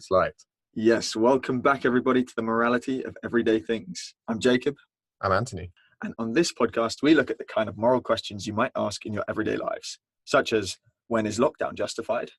It's live. Yes, welcome back everybody to the morality of everyday things. I'm Jacob. I'm Anthony. And on this podcast, we look at the kind of moral questions you might ask in your everyday lives, such as when is lockdown justified,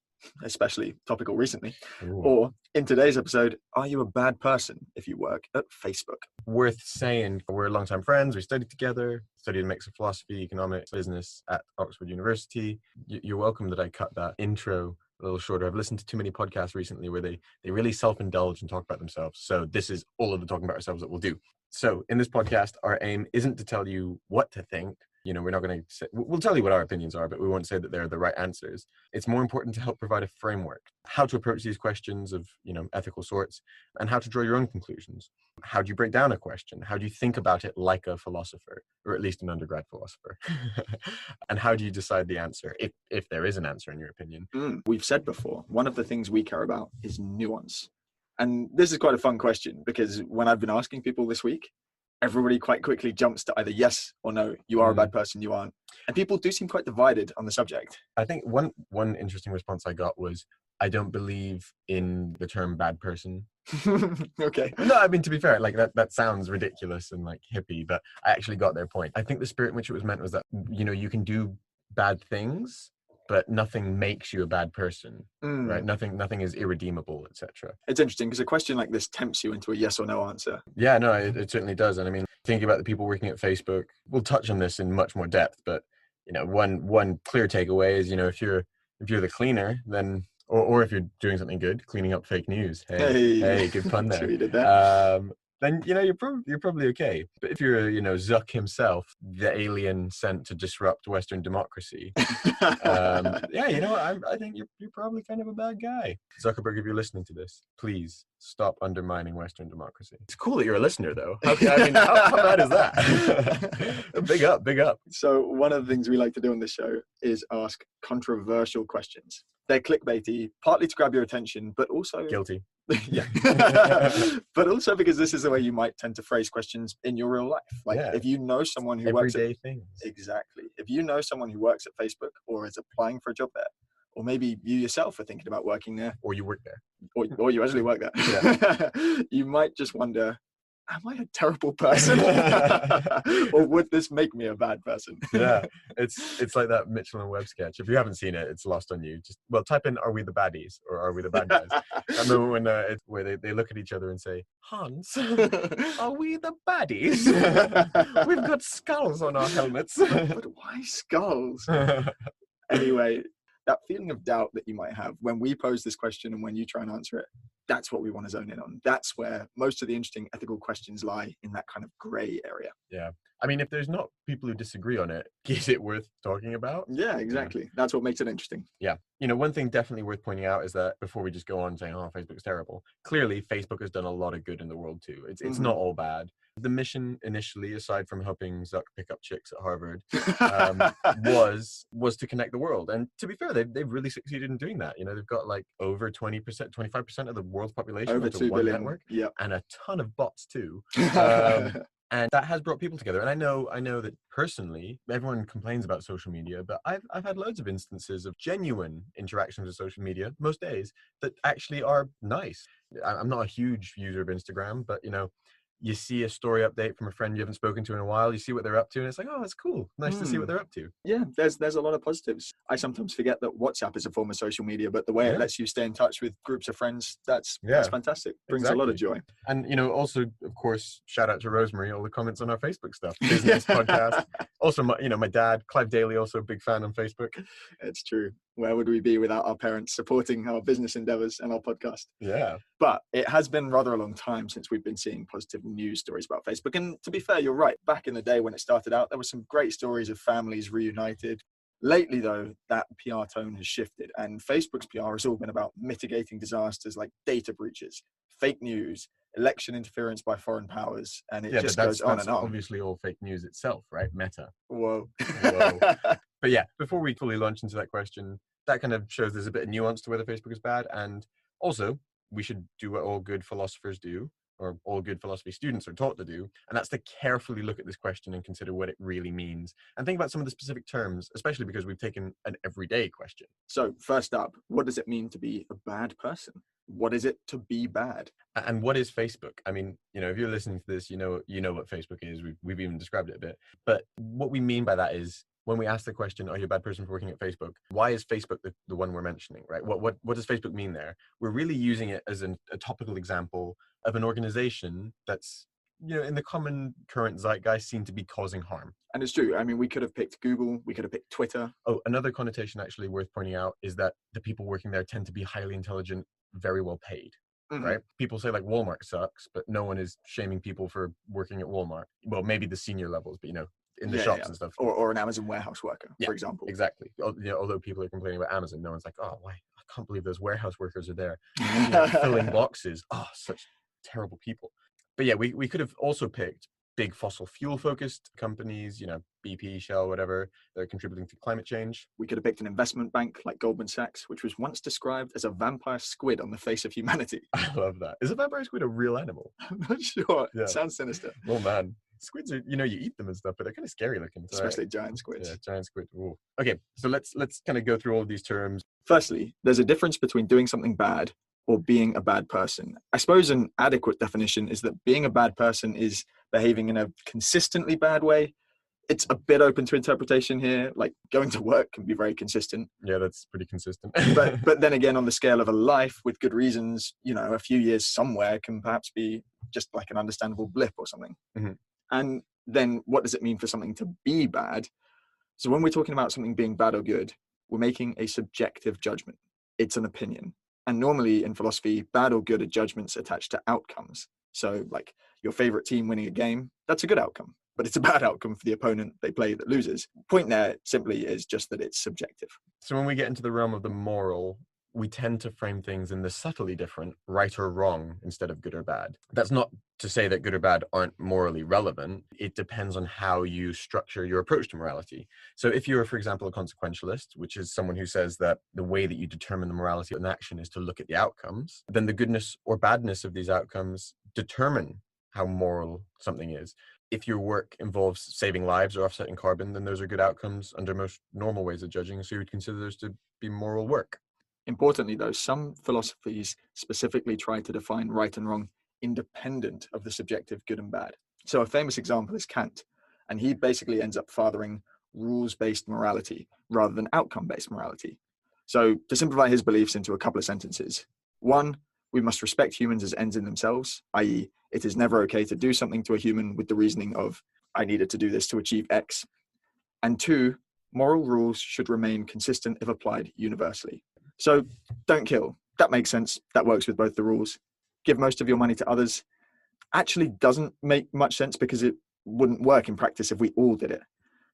especially topical recently, Ooh. or in today's episode, are you a bad person if you work at Facebook? Worth saying, we're longtime friends. We studied together, studied a mix of philosophy, economics, business at Oxford University. You're welcome that I cut that intro a little shorter. I've listened to too many podcasts recently where they really self-indulge and talk about themselves. So this is all of the talking about ourselves that we'll do. So in this podcast, our aim isn't to tell you what to think. You know, we're not going to say, we'll tell you what our opinions are, but we won't say that they're the right answers. It's more important to help provide a framework, how to approach these questions of, ethical sorts, and how to draw your own conclusions. How do you break down a question? How do you think about it like a philosopher, or at least an undergrad philosopher? And how do you decide the answer, if there is an answer in your opinion? We've said before, one of the things we care about is nuance. And this is quite a fun question because when I've been asking people this week, everybody quite quickly jumps to either yes or no. You are a bad person, you aren't. And people do seem quite divided on the subject. I think one interesting response I got was, I don't believe in the term bad person. Okay. No, I mean, to be fair, like that sounds ridiculous and like hippie, but I actually got their point. I think the spirit in which it was meant was that, you can do bad things, but nothing makes you a bad person, right? Nothing is irredeemable, etc. It's interesting because a question like this tempts you into a yes or no answer. Yeah, no, it certainly does. And I mean, thinking about the people working at Facebook, we'll touch on this in much more depth, but one clear takeaway is, if you're the cleaner, then or if you're doing something good, cleaning up fake news. Hey, good pun there. Sure you did that. Then you're probably okay. But if you're Zuck himself, the alien sent to disrupt Western democracy, I think you're probably kind of a bad guy. Zuckerberg, if you're listening to this, please stop undermining Western democracy. It's cool that you're a listener, though. How bad is that? Big up. So one of the things we like to do on this show is ask controversial questions. They're clickbaity, partly to grab your attention, but also guilty. Yeah. But also because this is the way you might tend to phrase questions in your real life. If you know someone who works at things. Exactly. If you know someone who works at Facebook or is applying for a job there, or maybe you yourself are thinking about working there, or you work there, or you actually work there, yeah. You might just wonder, am I a terrible person? Or would this make me a bad person? Yeah, it's like that Mitchell and Webb sketch. If you haven't seen it, it's lost on you. Just type in "Are we the baddies?" or "Are we the bad guys?" I remember when where they look at each other and say, "Hans, are we the baddies? We've got skulls on our helmets." But why skulls? Anyway, that feeling of doubt that you might have when we pose this question and when you try and answer it, that's what we want to zone in on. That's where most of the interesting ethical questions lie, in that kind of gray area. Yeah. I mean, if there's not people who disagree on it, is it worth talking about? Yeah, exactly. Yeah. That's what makes it interesting. Yeah. One thing definitely worth pointing out is that before we just go on saying, oh, Facebook's terrible, clearly Facebook has done a lot of good in the world too. It's not all bad. The mission initially, aside from helping Zuck pick up chicks at Harvard, was to connect the world. And to be fair, they've really succeeded in doing that. They've got like over 20%, 25% of the world's population over 2 billion network, yep. And a ton of bots too. And that has brought people together. And I know that personally, everyone complains about social media, but I've had loads of instances of genuine interactions with social media most days that actually are nice. I'm not a huge user of Instagram, but you see a story update from a friend you haven't spoken to in a while, you see what they're up to, and it's like, oh, it's cool. Nice to see what they're up to. Yeah, there's a lot of positives. I sometimes forget that WhatsApp is a form of social media, but the way it lets you stay in touch with groups of friends, that's fantastic. Brings a lot of joy. And, also, of course, shout out to Rosemary, all the comments on our Facebook stuff. Business podcast. Also, my dad, Clive Daly, also a big fan on Facebook. It's true. Where would we be without our parents supporting our business endeavors and our podcast? Yeah. But it has been rather a long time since we've been seeing positive news stories about Facebook. And to be fair, you're right. Back in the day when it started out, there were some great stories of families reunited. Lately, though, that PR tone has shifted, and Facebook's PR has all been about mitigating disasters like data breaches, fake news, election interference by foreign powers, and it just goes on and on. Obviously all fake news itself, right? Meta. Whoa. But yeah, before we fully launch into that question, that kind of shows there's a bit of nuance to whether Facebook is bad. And also, we should do what all good philosophers do, or all good philosophy students are taught to do, and that's to carefully look at this question and consider what it really means, and think about some of the specific terms, especially because we've taken an everyday question. So first up, what does it mean to be a bad person? what is it to be bad? And what is Facebook? I mean, if you're listening to this, you know what Facebook is. We've even described it a bit. But what we mean by that is, when we ask the question, are you a bad person for working at Facebook? Why is Facebook the one we're mentioning, right? What does Facebook mean there? We're really using it as a topical example of an organization that's, in the common current zeitgeist, seem to be causing harm. And it's true. I mean, we could have picked Google, we could have picked Twitter. Oh, another connotation actually worth pointing out is that the people working there tend to be highly intelligent, very well paid. Mhm. Right? People say like Walmart sucks, but no one is shaming people for working at Walmart. Well, maybe the senior levels, but in the shops and stuff. Or an Amazon warehouse worker, for example. Exactly. Although people are complaining about Amazon, no one's like, oh, why? I can't believe those warehouse workers are there filling boxes. Oh, such terrible people. But yeah, we could have also picked big fossil fuel focused companies, BP, Shell, whatever, that are contributing to climate change. We could have picked an investment bank like Goldman Sachs, which was once described as a vampire squid on the face of humanity. I love that. Is a vampire squid a real animal? I'm not sure. Yeah. It sounds sinister. Oh man. Squids are, you eat them and stuff, but they're kind of scary looking. Especially giant squids. Yeah, giant squid. Ooh. Okay, so let's kind of go through all of these terms. Firstly, there's a difference between doing something bad or being a bad person. I suppose an adequate definition is that being a bad person is behaving in a consistently bad way. It's a bit open to interpretation here. Like going to work can be very consistent. Yeah, that's pretty consistent. but then again, on the scale of a life with good reasons, a few years somewhere can perhaps be just like an understandable blip or something. Mm-hmm. And then what does it mean for something to be bad? So when we're talking about something being bad or good, we're making a subjective judgment. It's an opinion. And normally in philosophy, bad or good are judgments attached to outcomes. So like your favorite team winning a game, that's a good outcome, but it's a bad outcome for the opponent they play that loses. Point there simply is just that it's subjective. So when we get into the realm of the moral, we tend to frame things in the subtly different right or wrong instead of good or bad. That's not to say that good or bad aren't morally relevant. It depends on how you structure your approach to morality. So if you're, for example, a consequentialist, which is someone who says that the way that you determine the morality of an action is to look at the outcomes, then the goodness or badness of these outcomes determine how moral something is. If your work involves saving lives or offsetting carbon, then those are good outcomes under most normal ways of judging. So you would consider those to be moral work. Importantly, though, some philosophies specifically try to define right and wrong independent of the subjective good and bad. So a famous example is Kant, and he basically ends up fathering rules-based morality rather than outcome-based morality. So to simplify his beliefs into a couple of sentences: 1, we must respect humans as ends in themselves, i.e., it is never okay to do something to a human with the reasoning of, I needed to do this to achieve X. And 2, moral rules should remain consistent if applied universally. So don't kill. That makes sense. That works with both the rules. Give most of your money to others. Actually doesn't make much sense because it wouldn't work in practice if we all did it.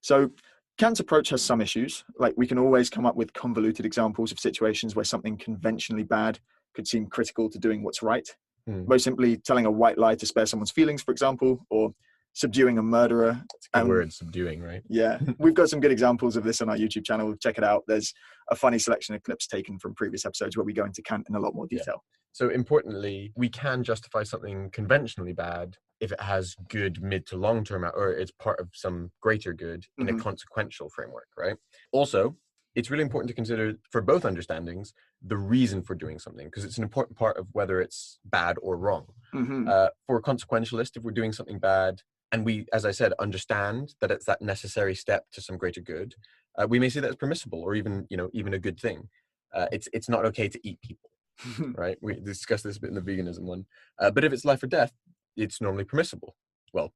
So Kant's approach has some issues. Like we can always come up with convoluted examples of situations where something conventionally bad could seem critical to doing what's right. Most simply telling a white lie to spare someone's feelings, for example, or subduing a murderer. It's a good word, subduing, right? Yeah, we've got some good examples of this on our YouTube channel. Check it out. There's a funny selection of clips taken from previous episodes where we go into Kant in a lot more detail. Yeah. So importantly, we can justify something conventionally bad if it has good mid to long term, or it's part of some greater good in a consequential framework, right? Also, it's really important to consider, for both understandings, the reason for doing something, because it's an important part of whether it's bad or wrong. For a consequentialist, if we're doing something bad, and we, as I said, understand that it's that necessary step to some greater good, we may see that as permissible or even a good thing. It's not okay to eat people, right? We discussed this a bit in the veganism one. But if it's life or death, it's normally permissible. Well,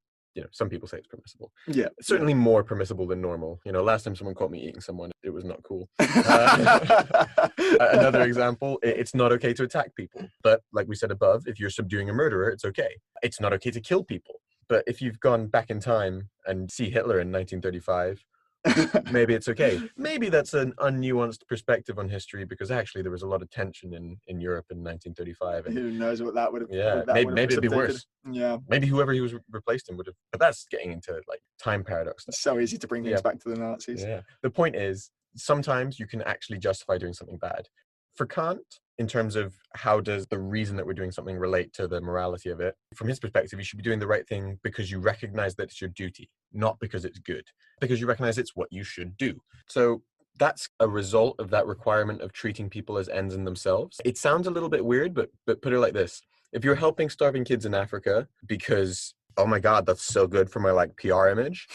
some people say it's permissible. Yeah. It's certainly more permissible than normal. Last time someone caught me eating someone, it was not cool. Another example, it's not okay to attack people. But like we said above, if you're subduing a murderer, it's okay. It's not okay to kill people. But if you've gone back in time and see Hitler in 1935, maybe it's okay. Maybe that's an unnuanced perspective on history, because actually there was a lot of tension in Europe in 1935. And who knows what that would have? Yeah, maybe it'd be worse. Yeah, maybe whoever he was replaced him would have. But that's getting into like time paradox. It's so easy to bring things back to the Nazis. Yeah. The point is, sometimes you can actually justify doing something bad. For Kant, in terms of how does the reason that we're doing something relate to the morality of it, from his perspective, you should be doing the right thing because you recognize that it's your duty, not because it's good, because you recognize it's what you should do. So that's a result of that requirement of treating people as ends in themselves. It sounds a little bit weird, but put it like this. If you're helping starving kids in Africa because, oh my God, that's so good for my like PR image,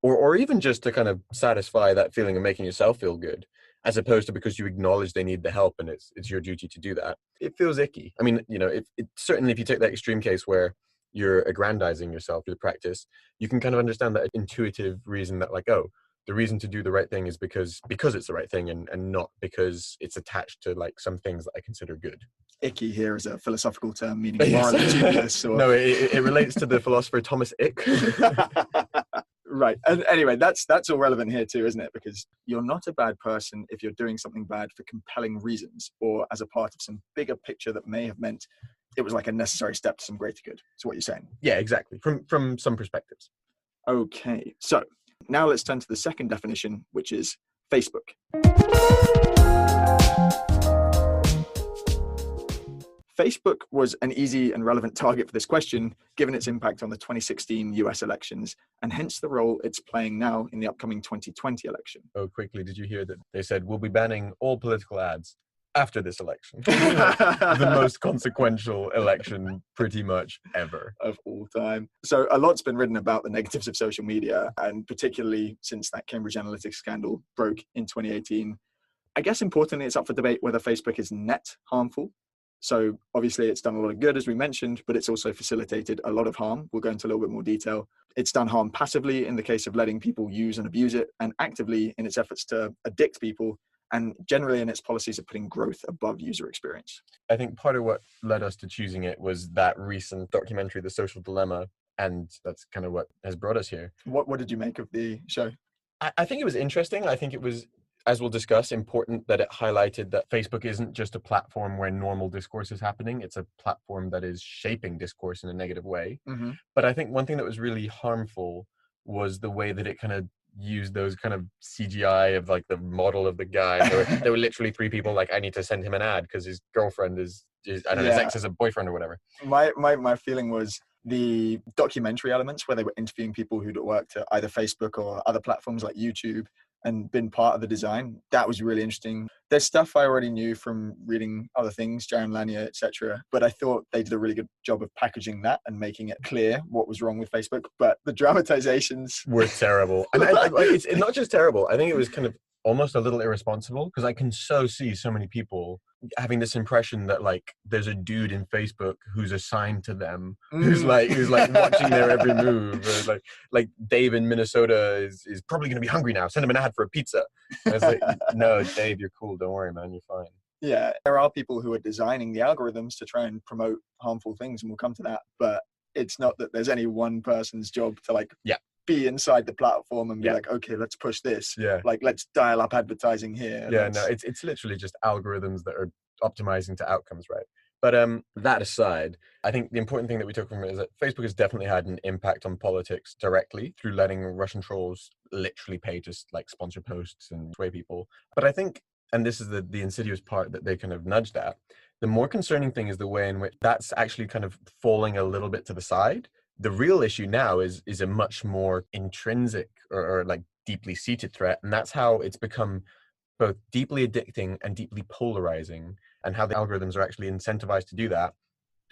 or even just to kind of satisfy that feeling of making yourself feel good, as opposed to because you acknowledge they need the help and it's your duty to do that, it feels icky. I mean, you know, certainly if you take that extreme case where you're aggrandizing yourself through the practice, you can kind of understand that intuitive reason that like, oh, the reason to do the right thing is because it's the right thing and not because it's attached to like some things that I consider good. Icky here is a philosophical term meaning Yes. morally dubious. Or... No, it relates to the philosopher Thomas Ick. Right. And anyway, that's all relevant here too, isn't it? Because you're not a bad person if you're doing something bad for compelling reasons or as a part of some bigger picture that may have meant it was like a necessary step to some greater good. So what you're saying. Yeah, exactly. From some perspectives. Okay. So now let's turn to the second definition, which is Facebook. Facebook was an easy and relevant target for this question, given its impact on the 2016 US elections, and hence the role it's playing now in the upcoming 2020 election. Oh, quickly, did you hear that they said, we'll be banning all political ads after this election? The most consequential election pretty much ever. Of all time. So a lot's been written about the negatives of social media, and particularly since that Cambridge Analytica scandal broke in 2018. I guess importantly, it's up for debate whether Facebook is net harmful. So obviously it's done a lot of good, as we mentioned, but it's also facilitated a lot of harm. We'll go into a little bit more detail. It's done harm passively in the case of letting people use and abuse it, and actively in its efforts to addict people, and generally in its policies of putting growth above user experience. I think part of what led us to choosing it was that recent documentary, The Social Dilemma, and that's kind of what has brought us here. What did you make of the show? I think it was interesting. I think it was, as we'll discuss, important that it highlighted that Facebook isn't just a platform where normal discourse is happening. It's a platform that is shaping discourse in a negative way. Mm-hmm. But I think one thing that was really harmful was the way that it kind of used those kind of CGI of like the model of the guy. There were literally three people like, I need to send him an ad because his girlfriend is I don't know, his ex is a boyfriend or whatever. My feeling was the documentary elements where they were interviewing people who'd worked at either Facebook or other platforms like YouTube and been part of the design. That was really interesting. There's stuff I already knew from reading other things, Jaron Lanier, etc. But I thought they did a really good job of packaging that and making it clear what was wrong with Facebook. But the dramatizations were terrible. And it's not just terrible. I think it was kind of almost a little irresponsible, because I can so see so many people having this impression that like there's a dude in Facebook who's assigned to them, who's like watching their every move, or like Dave in Minnesota is probably going to be hungry now, send him an ad for a pizza. And it's like, no, Dave, you're cool, don't worry, man, you're fine. Yeah, there are people who are designing the algorithms to try and promote harmful things, and we'll come to that, but it's not that there's any one person's job to like be inside the platform and be like, okay, let's push this. Yeah. Like, let's dial up advertising here. Yeah, no, it's literally just algorithms that are optimizing to outcomes, right? But that aside, I think the important thing that we took from it is that Facebook has definitely had an impact on politics directly through letting Russian trolls literally pay to like sponsor posts and sway people. But I think, and this is the insidious part that they kind of nudged at, the more concerning thing is the way in which that's actually kind of falling a little bit to the side. The real issue now is a much more intrinsic or like deeply seated threat. And that's how it's become both deeply addicting and deeply polarizing, and how the algorithms are actually incentivized to do that.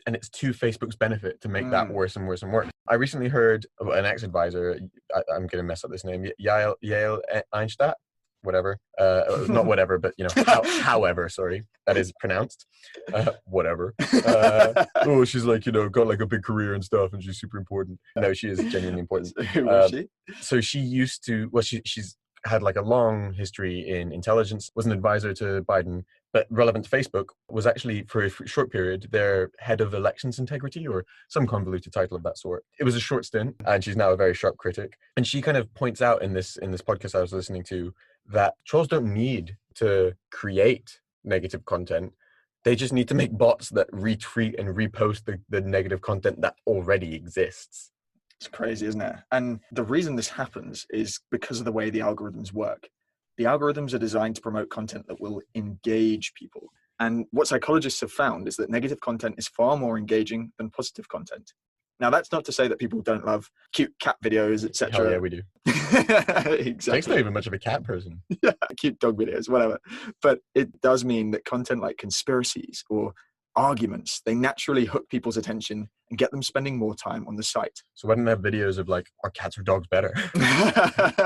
And it's to Facebook's benefit to make that worse and worse and worse. I recently heard an ex-advisor, I'm going to mess up this name, Yael Einstadt, whatever, not whatever, but you know, however, sorry, that is pronounced, whatever. Oh, she's like, you know, got like a big career and stuff, and she's super important. No, she is genuinely important. Who was she? So she used to, well, she's had like a long history in intelligence, was an advisor to Biden, but relevant to Facebook, was actually for a short period their head of elections integrity, or some convoluted title of that sort. It was a short stint, and she's now a very sharp critic. And she kind of points out in this podcast I was listening to that trolls don't need to create negative content. They just need to make bots that retweet and repost the negative content that already exists. It's crazy, isn't it? And the reason this happens is because of the way the algorithms work. The algorithms are designed to promote content that will engage people. And what psychologists have found is that negative content is far more engaging than positive content. Now, that's not to say that people don't love cute cat videos, etc. Hell yeah, we do. Exactly. Jake's not even much of a cat person. Yeah, cute dog videos, whatever. But it does mean that content like conspiracies or arguments, they naturally hook people's attention and get them spending more time on the site. So why don't they have videos of like, are cats or dogs better?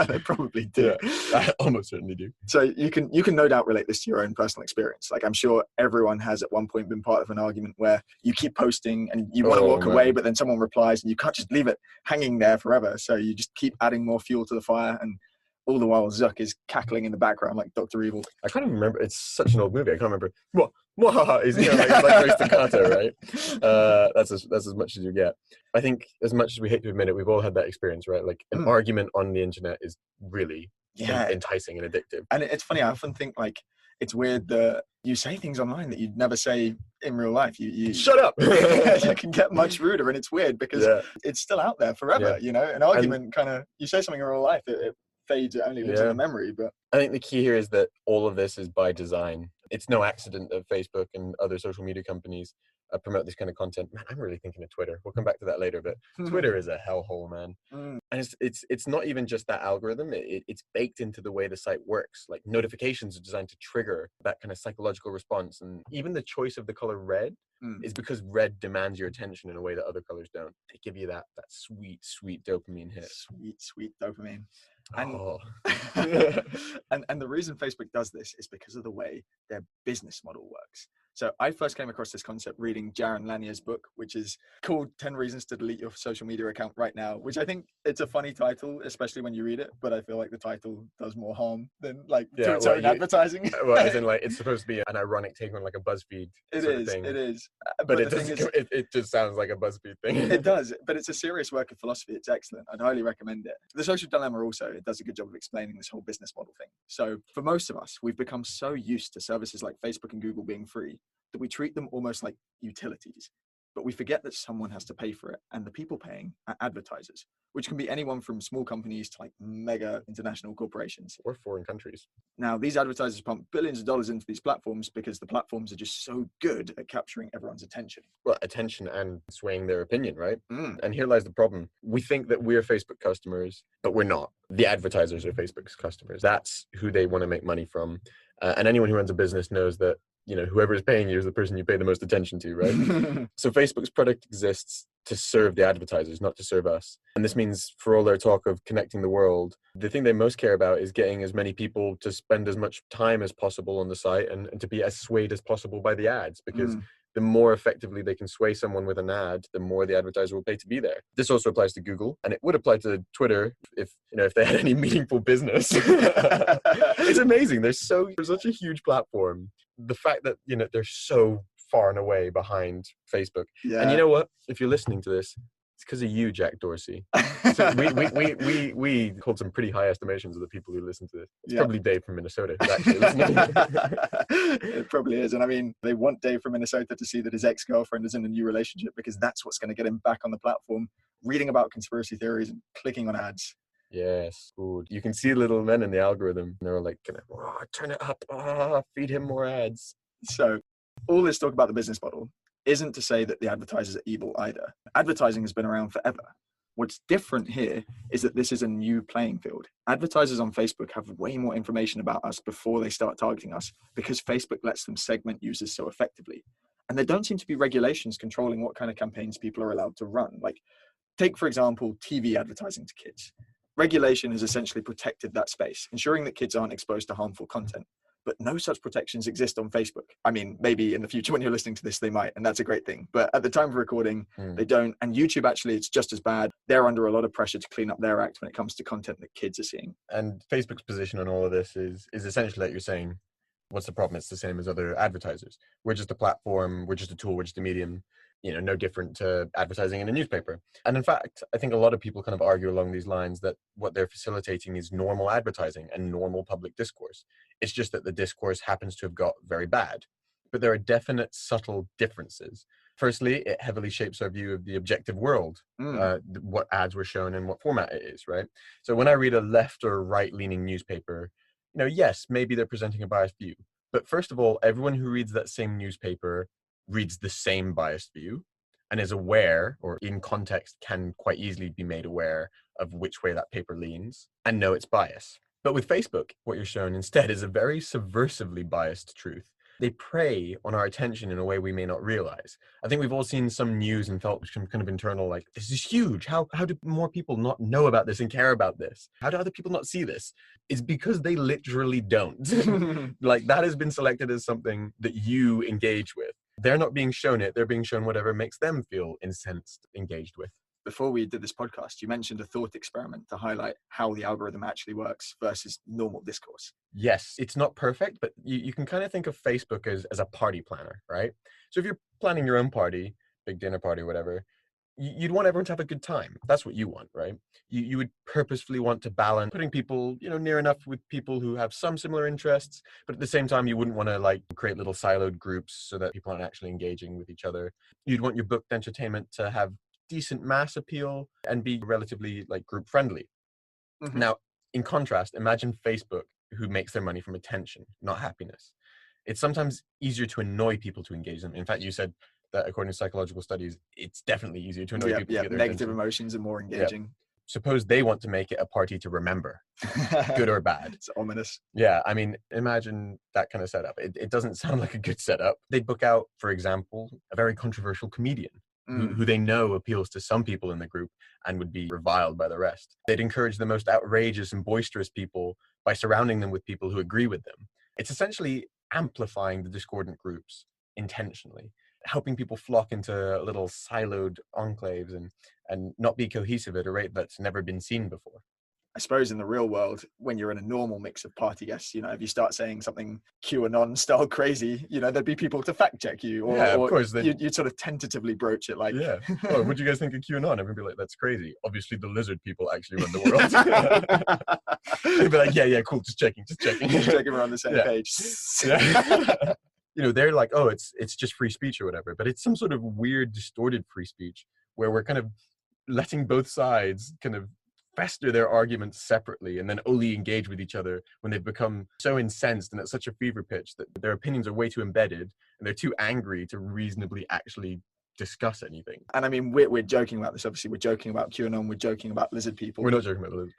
They probably do. Yeah, I almost certainly do. So you can no doubt relate this to your own personal experience. Like, I'm sure everyone has at one point been part of an argument where you keep posting and you want to walk away, but then someone replies and you can't just leave it hanging there forever. So you just keep adding more fuel to the fire, and all the while Zuck is cackling in the background like Dr. Evil. I can't even remember. It's such an old movie. I can't remember. What? He's like very staccato, right? That's as much as you get. I think, as much as we hate to admit it, we've all had that experience, right? Like, an argument on the internet is really enticing and addictive. And it's funny. I often think, like, it's weird that you say things online that you'd never say in real life. You shut up. You can get much ruder, and it's weird because it's still out there forever. You know, an argument kind of, you say something in real life, it fades, it only lives in the memory. But I think the key here is that all of this is by design. It's no accident that Facebook and other social media companies promote this kind of content. Man, I'm really thinking of Twitter. We'll come back to that later, but Twitter is a hellhole, man. And it's not even just that algorithm. It's baked into the way the site works. Like, notifications are designed to trigger that kind of psychological response. And even the choice of the color red is because red demands your attention in a way that other colors don't. They give you that sweet, sweet dopamine hit. Sweet dopamine. And, and the reason Facebook does this is because of the way their business model works. So I first came across this concept reading Jaron Lanier's book, which is called 10 Reasons to Delete Your Social Media Account Right Now, which I think it's a funny title, especially when you read it, but I feel like the title does more harm than like to its own advertising. Well, as in, like, it's supposed to be an ironic take on like a BuzzFeed sort of thing. It is. But it just sounds like a BuzzFeed thing. It does, but it's a serious work of philosophy. It's excellent. I'd highly recommend it. The Social Dilemma also, it does a good job of explaining this whole business model thing. So for most of us, we've become so used to services like Facebook and Google being free that we treat them almost like utilities. But we forget that someone has to pay for it, and the people paying are advertisers, which can be anyone from small companies to like mega international corporations. Or foreign countries. Now, these advertisers pump billions of dollars into these platforms because the platforms are just so good at capturing everyone's attention. Well, attention and swaying their opinion, right? And here lies the problem. We think that we're Facebook customers, but we're not. The advertisers are Facebook's customers. That's who they want to make money from. And anyone who runs a business knows that, you know, whoever is paying you is the person you pay the most attention to, right? So Facebook's product exists to serve the advertisers, not to serve us. And this means, for all their talk of connecting the world, the thing they most care about is getting as many people to spend as much time as possible on the site and to be as swayed as possible by the ads, because the more effectively they can sway someone with an ad, the more the advertiser will pay to be there. This also applies to Google, and it would apply to Twitter if they had any meaningful business. It's amazing. They're such a huge platform. The fact that, they're so far and away behind Facebook. Yeah. And you know what? If you're listening to this, it's because of you, Jack Dorsey. So we hold some pretty high estimations of the people who listen to this. It's probably Dave from Minnesota who's actually listening. It probably is. And I mean, they want Dave from Minnesota to see that his ex-girlfriend is in a new relationship, because that's what's going to get him back on the platform, reading about conspiracy theories and clicking on ads. Yes, good. You can see little men in the algorithm. And they're like, turn it up, feed him more ads. So all this talk about the business model isn't to say that the advertisers are evil either. Advertising has been around forever. What's different here is that this is a new playing field. Advertisers on Facebook have way more information about us before they start targeting us, because Facebook lets them segment users so effectively. And there don't seem to be regulations controlling what kind of campaigns people are allowed to run. Like, take, for example, TV advertising to kids. Regulation has essentially protected that space, ensuring that kids aren't exposed to harmful content. But no such protections exist on Facebook. I mean, maybe in the future when you're listening to this, they might, and that's a great thing. But at the time of recording, they don't. And YouTube, actually, it's just as bad. They're under a lot of pressure to clean up their act when it comes to content that kids are seeing. And Facebook's position on all of this is essentially that you're saying, what's the problem? It's the same as other advertisers. We're just a platform. We're just a tool. We're just a medium. No different to advertising in a newspaper. And in fact, I think a lot of people kind of argue along these lines that what they're facilitating is normal advertising and normal public discourse. It's just that the discourse happens to have got very bad. But there are definite subtle differences. Firstly, it heavily shapes our view of the objective world, what ads were shown and what format it is, right? So when I read a left or right-leaning newspaper, yes, maybe they're presenting a biased view. But first of all, everyone who reads that same newspaper reads the same biased view. and is aware, or in context can quite easily be made aware of which way that paper leans and know its bias. But with Facebook, what you're shown instead is a very subversively biased truth. They prey on our attention in a way we may not realize. I think we've all seen some news and felt some kind of internal, like, this is huge. How do more people not know about this and care about this? How do other people not see this? It's because they literally don't. Like, that has been selected as something that you engage with. They're not being shown it. They're being shown whatever makes them feel incensed, engaged with. Before we did this podcast, you mentioned a thought experiment to highlight how the algorithm actually works versus normal discourse. Yes, it's not perfect, but you can kind of think of Facebook as a party planner, right? So if you're planning your own party, big dinner party, whatever, you'd want everyone to have a good time. That's what you want, right? You would purposefully want to balance putting people, near enough with people who have some similar interests, but at the same time, you wouldn't want to like create little siloed groups so that people aren't actually engaging with each other. You'd want your booked entertainment to have decent mass appeal and be relatively like group friendly. Mm-hmm. Now, in contrast, imagine Facebook, who makes their money from attention, not happiness. It's sometimes easier to annoy people to engage them. In fact, you said that according to psychological studies, it's definitely easier to annoy people to get their negative attention. Emotions are more engaging. Suppose they want to make it a party to remember, good or bad. It's ominous. Yeah, I mean, imagine that kind of setup. It doesn't sound like a good setup. They'd book out, for example, a very controversial comedian who they know appeals to some people in the group and would be reviled by the rest. They'd encourage the most outrageous and boisterous people by surrounding them with people who agree with them. It's essentially amplifying the discordant groups intentionally, helping people flock into little siloed enclaves and not be cohesive at a rate that's never been seen before. I suppose in the real world, when you're in a normal mix of party guests, if you start saying something QAnon style crazy, there'd be people to fact check you, or, of course, you'd sort of tentatively broach it like, oh, what do you guys think of QAnon? Everyone would be like, that's crazy. Obviously, the lizard people actually run the world. They'd be like, yeah, cool, just checking. Just checking we're on the same page. They're like, oh, it's just free speech or whatever, but it's some sort of weird, distorted free speech where we're kind of letting both sides kind of fester their arguments separately and then only engage with each other when they've become so incensed and at such a fever pitch that their opinions are way too embedded and they're too angry to reasonably actually discuss anything. And I mean, we're joking about this. Obviously, we're joking about QAnon. We're joking about lizard people. We're not joking about the lizard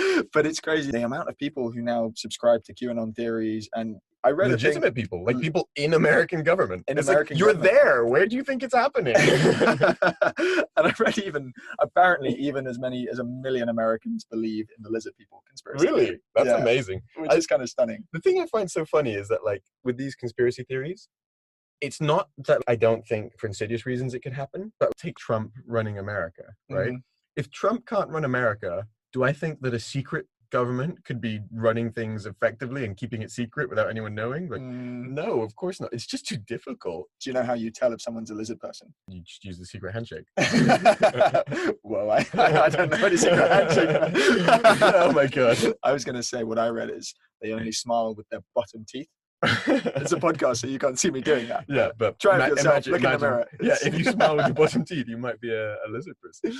people. But it's crazy the amount of people who now subscribe to QAnon theories. And I read legitimate people, like people in American government. It's American you're government. There. Where do you think it's happening? And I read apparently even as many as 1 million Americans believe in the lizard people conspiracy. Really? That's amazing. Which is kind of stunning. The thing I find so funny is that, like, with these conspiracy theories, it's not that I don't think for insidious reasons it could happen, but take Trump running America, right? Mm-hmm. If Trump can't run America, do I think that a secret government could be running things effectively and keeping it secret without anyone knowing? Like, no, of course not. It's just too difficult. Do you know how you tell if someone's a lizard person? You just use the secret handshake. Well, I don't know any secret handshake. Oh my God. I was going to say what I read is they only smile with their bottom teeth. It's a podcast, so you can't see me doing that. Yeah, but try it yourself. Look in the mirror. Yeah, if you smile with your bottom teeth, you might be a lizard person.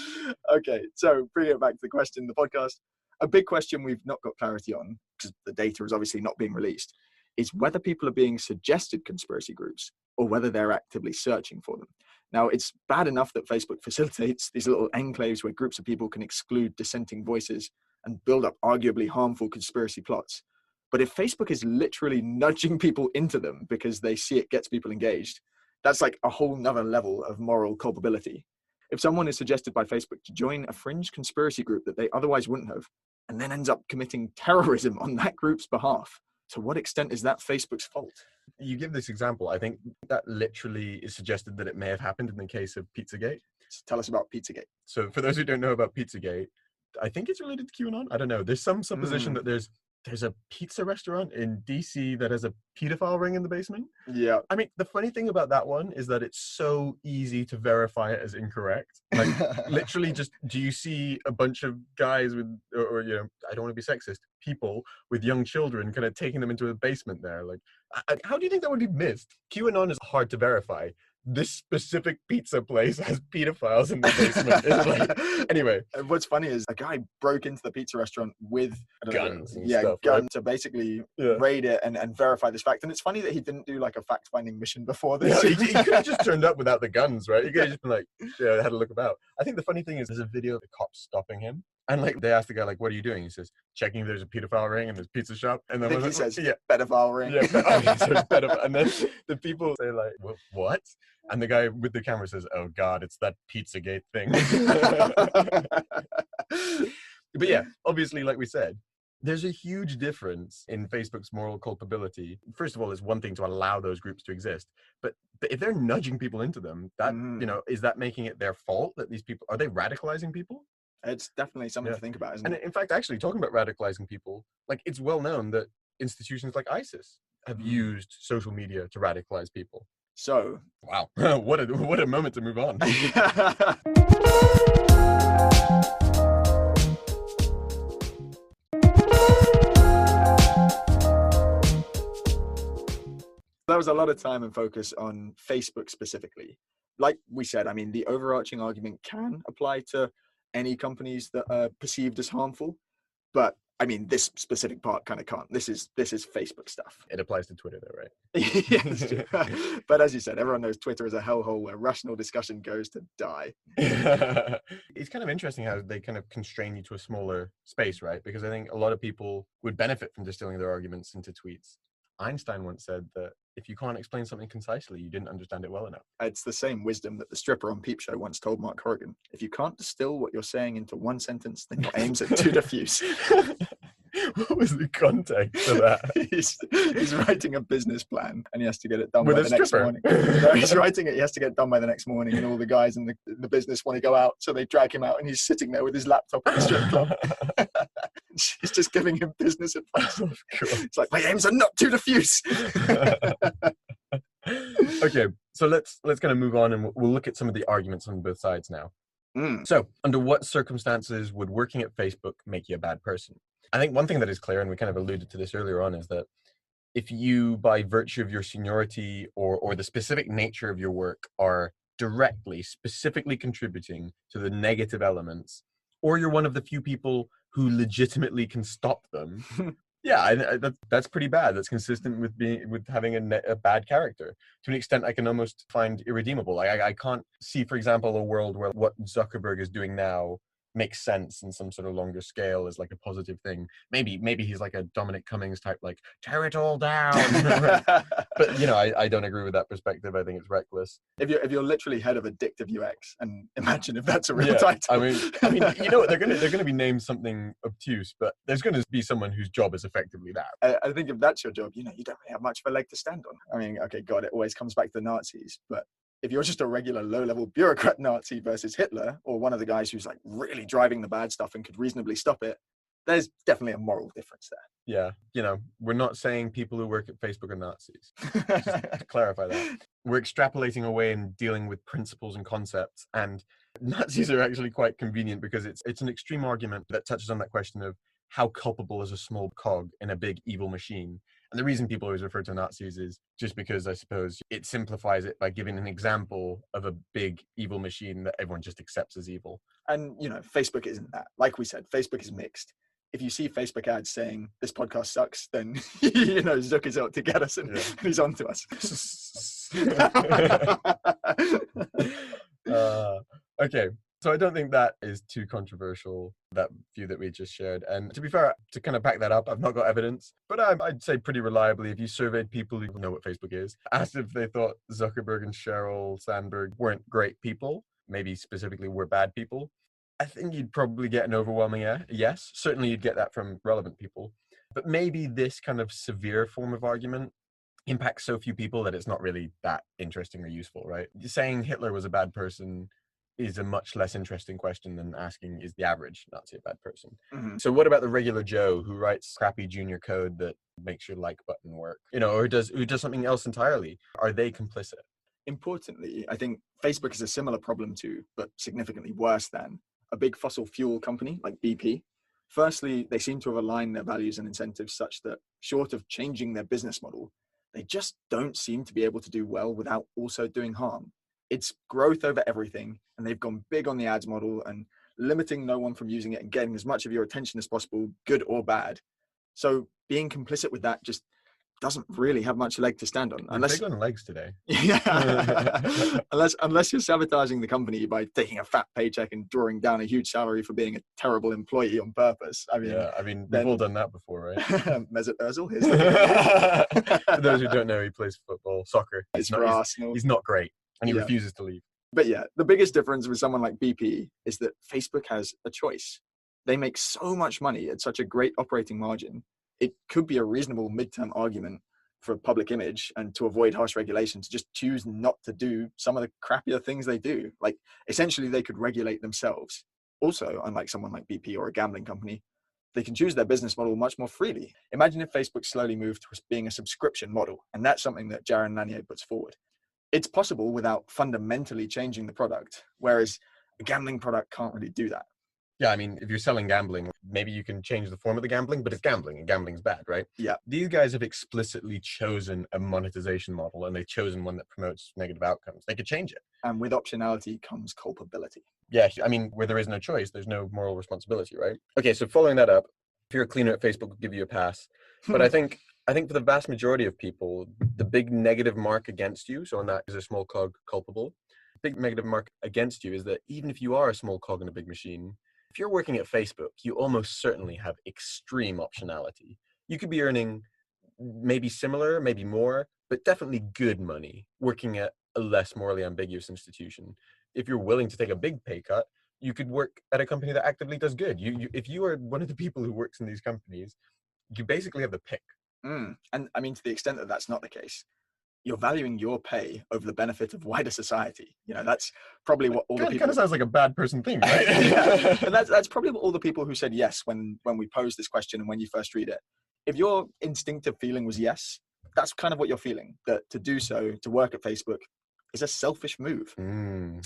Okay, so bringing it back to the question, the podcast. A big question we've not got clarity on, because the data is obviously not being released, is whether people are being suggested conspiracy groups or whether they're actively searching for them. Now, it's bad enough that Facebook facilitates these little enclaves where groups of people can exclude dissenting voices and build up arguably harmful conspiracy plots. But if Facebook is literally nudging people into them because they see it gets people engaged, that's like a whole nother level of moral culpability. If someone is suggested by Facebook to join a fringe conspiracy group that they otherwise wouldn't have, and then ends up committing terrorism on that group's behalf, to what extent is that Facebook's fault? You give this example. I think that literally is suggested that it may have happened in the case of Pizzagate. So tell us about Pizzagate. So for those who don't know about Pizzagate, I think it's related to QAnon. I don't know. There's some supposition that there's a pizza restaurant in DC that has a pedophile ring in the basement. Yeah. I mean, the funny thing about that one is that it's so easy to verify it as incorrect. Like, literally just, do you see a bunch of guys with, or I don't want to be sexist, people with young children kind of taking them into a basement there? Like, how do you think that would be missed? QAnon is hard to verify. this specific pizza place has pedophiles in the basement. It's like, anyway. And what's funny is a guy broke into the pizza restaurant with Guns and stuff, guns right? to basically Yeah. raid it and verify this fact. And it's funny that he didn't do like a fact-finding mission before Yeah, this. he could have just turned up without the guns, right? He could have just been like, yeah, had a look about. I think the funny thing is there's a video of the cops stopping him. And like they asked the guy, like, what are you doing? He says, checking if there's a pedophile ring in this pizza shop. And I then think he says, yeah, pedophile ring. yeah, so it's pedophile. And then the people say like, what? And the guy with the camera says, oh God, it's that Pizzagate thing. But yeah, obviously, like we said, there's a huge difference in Facebook's moral culpability. First of all, it's one thing to allow those groups to exist, but if they're nudging people into them, that is that making it their fault that these people are they radicalizing people? It's definitely something to think about, isn't And it? in fact, actually, talking about radicalizing people, like it's well known that institutions like ISIS have used social media to radicalize people. So, wow, what a moment to move on. There was a lot of time and focus on Facebook specifically. Like we said, I mean, the overarching argument can apply to any companies that are perceived as harmful, but I mean, this specific part kind of can't. This is Facebook stuff. It applies to Twitter though, right? Yes, but as you said, everyone knows Twitter is a hellhole where rational discussion goes to die. It's kind of interesting how they kind of constrain you to a smaller space, right? Because I think a lot of people would benefit from distilling their arguments into tweets. Einstein once said that if you can't explain something concisely, you didn't understand it well enough. It's the same wisdom that the stripper on Peep Show once told Mark Horrigan. If you can't distill what you're saying into one sentence, then your aims are too diffuse. What was the context of that? He's writing a business plan and he has to get it done With by a the next stripper? morning. No, he's writing it, he has to get it done by the next morning, and all the guys in the business want to go out, so they drag him out and he's sitting there with his laptop at the strip club. She's just giving him business advice. Oh, It's like, my aims are not too diffuse. Okay, so let's kind of move on and we'll look at some of the arguments on both sides now. So, under what circumstances would working at Facebook make you a bad person? I think one thing that is clear, and we kind of alluded to this earlier on, is that if you, by virtue of your seniority or the specific nature of your work, are directly, specifically contributing to the negative elements, or you're one of the few people who legitimately can stop them, yeah, that's pretty bad. That's consistent with having a bad character. To an extent, I can almost find irredeemable. I can't see, for example, a world where what Zuckerberg is doing now makes sense in some sort of longer scale as like a positive thing. Maybe he's like a Dominic Cummings type, like tear it all down. But you know, I don't agree with that perspective. I think it's reckless. If you're literally head of addictive UX, and imagine if that's a real title. I mean, you know what, they're gonna be named something obtuse, but there's gonna be someone whose job is effectively that. I think if that's your job, you don't really have much of a leg to stand on. I mean, okay, God, it always comes back to the Nazis, but if you're just a regular low-level bureaucrat Nazi versus Hitler, or one of the guys who's like really driving the bad stuff and could reasonably stop it, there's definitely a moral difference there. Yeah, you know, we're not saying people who work at Facebook are Nazis. Just to clarify that. We're extrapolating away and dealing with principles and concepts, and Nazis are actually quite convenient because it's an extreme argument that touches on that question of how culpable is a small cog in a big evil machine. And the reason people always refer to Nazis is just because I suppose it simplifies it by giving an example of a big evil machine that everyone just accepts as evil. And, you know, Facebook isn't that. Like we said, Facebook is mixed. If you see Facebook ads saying this podcast sucks, then, you know, Zuck is out to get us and he's on to us. Okay. So I don't think that is too controversial, that view that we just shared. And to be fair, to kind of back that up, I've not got evidence, but I'd say pretty reliably, if you surveyed people who know what Facebook is, asked if they thought Zuckerberg and Sheryl Sandberg weren't great people, maybe specifically were bad people, I think you'd probably get an overwhelming yes. Certainly you'd get that from relevant people. But maybe this kind of severe form of argument impacts so few people that it's not really that interesting or useful, right? Saying Hitler was a bad person is a much less interesting question than asking, is the average Nazi a bad person? Mm-hmm. So what about the regular Joe who writes crappy junior code that makes your like button work, you know, or who does something else entirely? Are they complicit? Importantly, I think Facebook is a similar problem to, but significantly worse than, a big fossil fuel company like BP. Firstly, they seem to have aligned their values and incentives such that, short of changing their business model, they just don't seem to be able to do well without also doing harm. It's growth over everything, and they've gone big on the ads model and limiting no one from using it and getting as much of your attention as possible, good or bad. So being complicit with that just doesn't really have much leg to stand on. Unless big on legs today. Yeah. unless you're sabotaging the company by taking a fat paycheck and drawing down a huge salary for being a terrible employee on purpose. I mean, we've all done that before, right? Mesut Ozil, here's the For those who don't know, he plays football, soccer. He's not great, and he refuses to leave. But yeah, the biggest difference with someone like BP is that Facebook has a choice. They make so much money at such a great operating margin. It could be a reasonable midterm argument for public image and to avoid harsh regulation to just choose not to do some of the crappier things they do. Like, essentially, they could regulate themselves. Also, unlike someone like BP or a gambling company, they can choose their business model much more freely. Imagine if Facebook slowly moved to being a subscription model, and that's something that Jaron Lanier puts forward. It's possible without fundamentally changing the product, whereas a gambling product can't really do that. Yeah, I mean, if you're selling gambling, maybe you can change the form of the gambling, but it's gambling, and gambling's bad, right? Yeah. These guys have explicitly chosen a monetization model, and they've chosen one that promotes negative outcomes. They could change it. And with optionality comes culpability. Yeah, I mean, where there is no choice, there's no moral responsibility, right? Okay, so following that up, if you're a cleaner at Facebook, we'll give you a pass. But I think for the vast majority of people, the big negative mark against you, so on that is a small cog culpable, big negative mark against you is that even if you are a small cog in a big machine, if you're working at Facebook, you almost certainly have extreme optionality. You could be earning maybe similar, maybe more, but definitely good money working at a less morally ambiguous institution. If you're willing to take a big pay cut, you could work at a company that actively does good. If you are one of the people who works in these companies, you basically have the pick. And I mean, to the extent that that's not the case, you're valuing your pay over the benefit of wider society. You know, that's probably what all the people... kind of sounds like a bad person thing, right? Yeah. And that's probably what all the people who said yes when we posed this question and when you first read it. If your instinctive feeling was yes, that's kind of what you're feeling. That to do so, to work at Facebook, is a selfish move.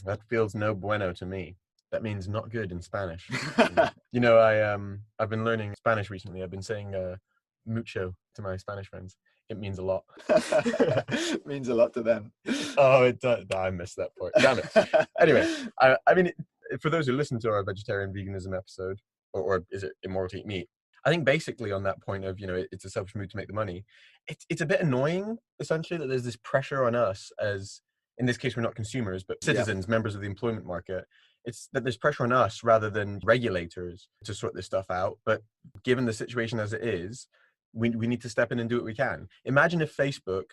That feels no bueno to me. That means not good in Spanish. You know, I've been learning Spanish recently. I've been saying mucho to my Spanish friends. It means a lot. It means a lot to them. Oh, it does. I missed that part. Damn it. Anyway, I mean, for those who listen to our vegetarian veganism episode, or is it immoral to eat meat? I think basically on that point of, you know, it's a selfish move to make the money. It's a bit annoying, essentially, that there's this pressure on us as, in this case, we're not consumers, but citizens, members of the employment market. It's that there's pressure on us rather than regulators to sort this stuff out. But given the situation as it is, we need to step in and do what we can. Imagine if Facebook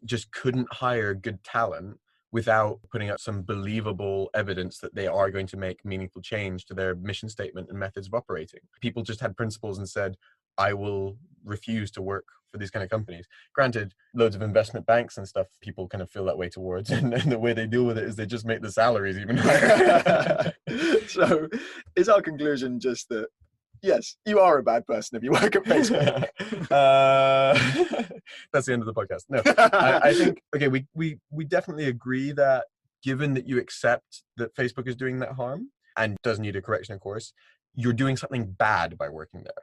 just couldn't hire good talent without putting up some believable evidence that they are going to make meaningful change to their mission statement and methods of operating. People just had principles and said, I will refuse to work for these kind of companies. Granted, loads of investment banks and stuff, people kind of feel that way towards, and the way they deal with it is they just make the salaries even higher. So is our conclusion just that, yes, you are a bad person if you work at Facebook? That's the end of the podcast. No, I think, okay, we definitely agree that given that you accept that Facebook is doing that harm and does need a correction, of course, you're doing something bad by working there.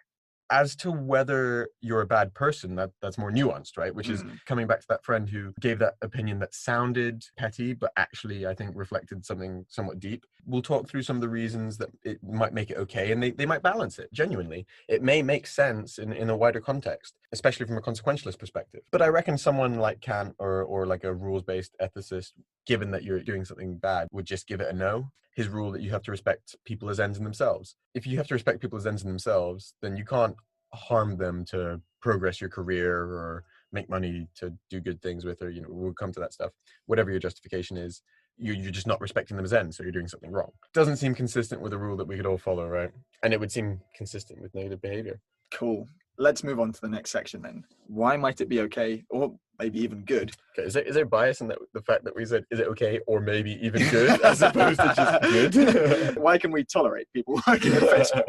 As to whether you're a bad person, that's more nuanced, right? Which is coming back to that friend who gave that opinion that sounded petty, but actually I think reflected something somewhat deep. We'll talk through some of the reasons that it might make it okay, and they might balance it, genuinely. It may make sense in a wider context, especially from a consequentialist perspective. But I reckon someone like Kant or like a rules-based ethicist, given that you're doing something bad, would just give it a no. His rule that you have to respect people as ends in themselves. If you have to respect people as ends in themselves, then you can't harm them to progress your career or make money to do good things with, or, you know, we'll come to that stuff. Whatever your justification is, you're just not respecting them as ends, so you're doing something wrong. Doesn't seem consistent with a rule that we could all follow, right? And it would seem consistent with negative behavior. Cool. Let's move on to the next section then. Why might it be okay, or maybe even good? Okay, is there bias in that, the fact that we said, is it okay or maybe even good, as opposed to just good? Why can we tolerate people working at Facebook?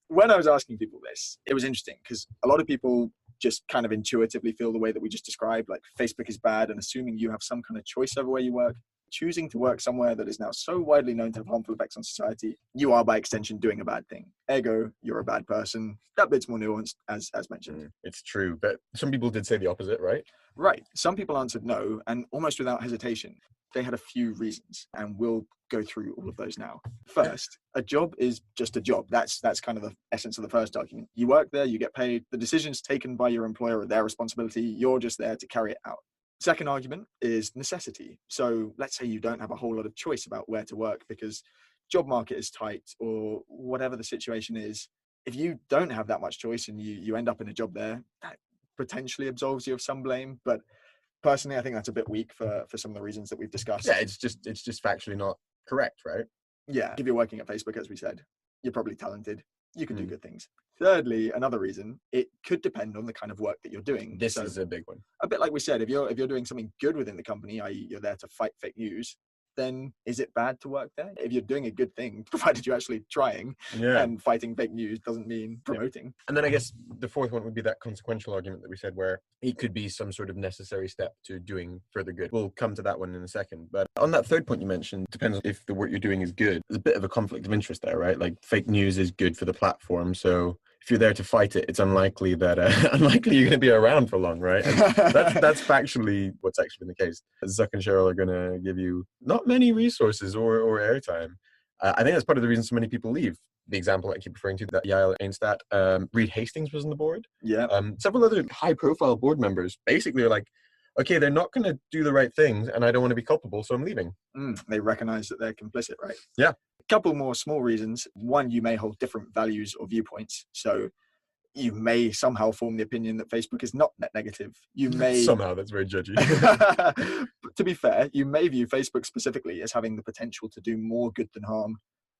When I was asking people this, it was interesting because a lot of people just kind of intuitively feel the way that we just described, like Facebook is bad, and assuming you have some kind of choice over where you work. choosing to work somewhere that is now so widely known to have harmful effects on society, you are by extension doing a bad thing. Ergo, you're a bad person. That bit's more nuanced, as mentioned. It's true, but some people did say the opposite, right? Right. Some people answered no, and almost without hesitation. They had a few reasons, and we'll go through all of those now. First, a job is just a job. That's kind of the essence of the first argument. You work there, you get paid. The decisions taken by your employer are their responsibility. You're just there to carry it out. Second argument is necessity. So let's say you don't have a whole lot of choice about where to work because job market is tight or whatever the situation is. If you don't have that much choice and you end up in a job there, that potentially absolves you of some blame. But personally, I think that's a bit weak for some of the reasons that we've discussed. Yeah, it's just factually not correct, right? Yeah, if you're working at Facebook, as we said, you're probably talented. You can do good things. Thirdly, another reason, it could depend on the kind of work that you're doing. This is a big one. A bit like we said, if you're doing something good within the company, i.e. you're there to fight fake news, then is it bad to work there? If you're doing a good thing, provided you're actually trying, and fighting fake news doesn't mean promoting. Yeah. And then I guess the fourth one would be that consequential argument that we said, where it could be some sort of necessary step to doing further good. We'll come to that one in a second. But on that third point you mentioned, depends on if the work you're doing is good. There's a bit of a conflict of interest there, right? Like fake news is good for the platform. So if you're there to fight it, it's unlikely that you're going to be around for long, right? And that's factually what's actually been the case. Zuck and Cheryl are going to give you not many resources or airtime. I think that's part of the reason so many people leave. The example I keep referring to, that Yael Ainstat, Reed Hastings was on the board. Yeah. Several other high-profile board members basically are like, okay, they're not going to do the right things, and I don't want to be culpable, so I'm leaving. They recognize that they're complicit, right? Yeah. A couple more small reasons. One, you may hold different values or viewpoints. So you may somehow form the opinion that Facebook is not net negative. You may somehow, that's very judgy. But to be fair, you may view Facebook specifically as having the potential to do more good than harm,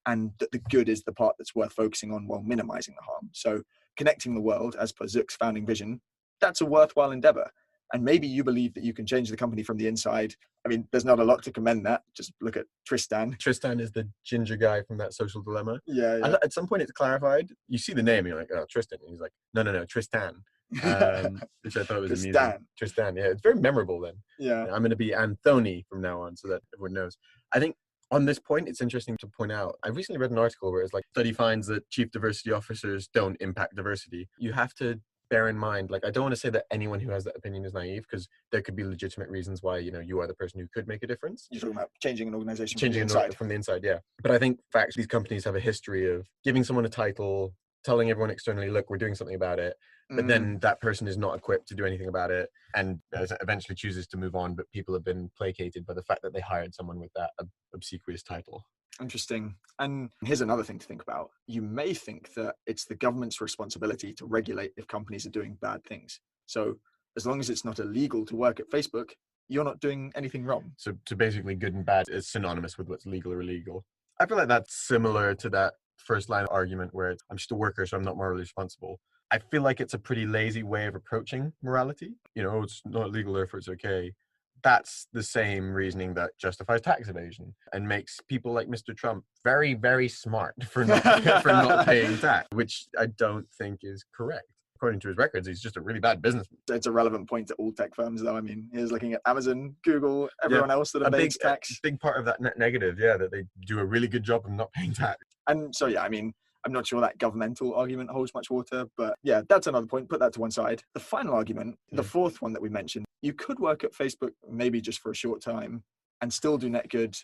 and that the good is the part that's worth focusing on while minimizing the harm. So connecting the world, as per Zuck's founding vision, that's a worthwhile endeavor. And maybe you believe that you can change the company from the inside. I mean, there's not a lot to commend that. Just look at Tristan. Tristan is the ginger guy from that Social Dilemma. Yeah. At some point, it's clarified. You see the name, and you're like, oh, Tristan. And he's like, no, Tristan. Which I thought was amusing. Tristan, yeah. It's very memorable then. Yeah. I'm going to be Anthony from now on so that everyone knows. I think on this point, it's interesting to point out, I recently read an article where it's like, study finds that chief diversity officers don't impact diversity. You have to bear in mind, like, I don't want to say that anyone who has that opinion is naive, because there could be legitimate reasons why, you are the person who could make a difference. You're talking about changing an organization from the inside, yeah. But I think facts, these companies have a history of giving someone a title, telling everyone externally, look, we're doing something about it, but then that person is not equipped to do anything about it, and eventually chooses to move on, but people have been placated by the fact that they hired someone with that obsequious title. Interesting. And here's another thing to think about. You may think that it's the government's responsibility to regulate if companies are doing bad things. So as long as it's not illegal to work at Facebook, you're not doing anything wrong. So basically good and bad is synonymous with what's legal or illegal. I feel like that's similar to that first line argument where I'm just a worker, so I'm not morally responsible. I feel like it's a pretty lazy way of approaching morality. It's not legal, therefore it's okay. That's the same reasoning that justifies tax evasion and makes people like Mr. Trump very, very smart for not paying tax, which I don't think is correct. According to his records, he's just a really bad businessman. It's a relevant point to all tech firms, though. I mean, he's looking at Amazon, Google, everyone else that evades tax. A big part of that net negative, that they do a really good job of not paying tax. And so, I mean, I'm not sure that governmental argument holds much water, but yeah, that's another point. Put that to one side. The final argument, the fourth one that we mentioned, you could work at Facebook maybe just for a short time and still do net good,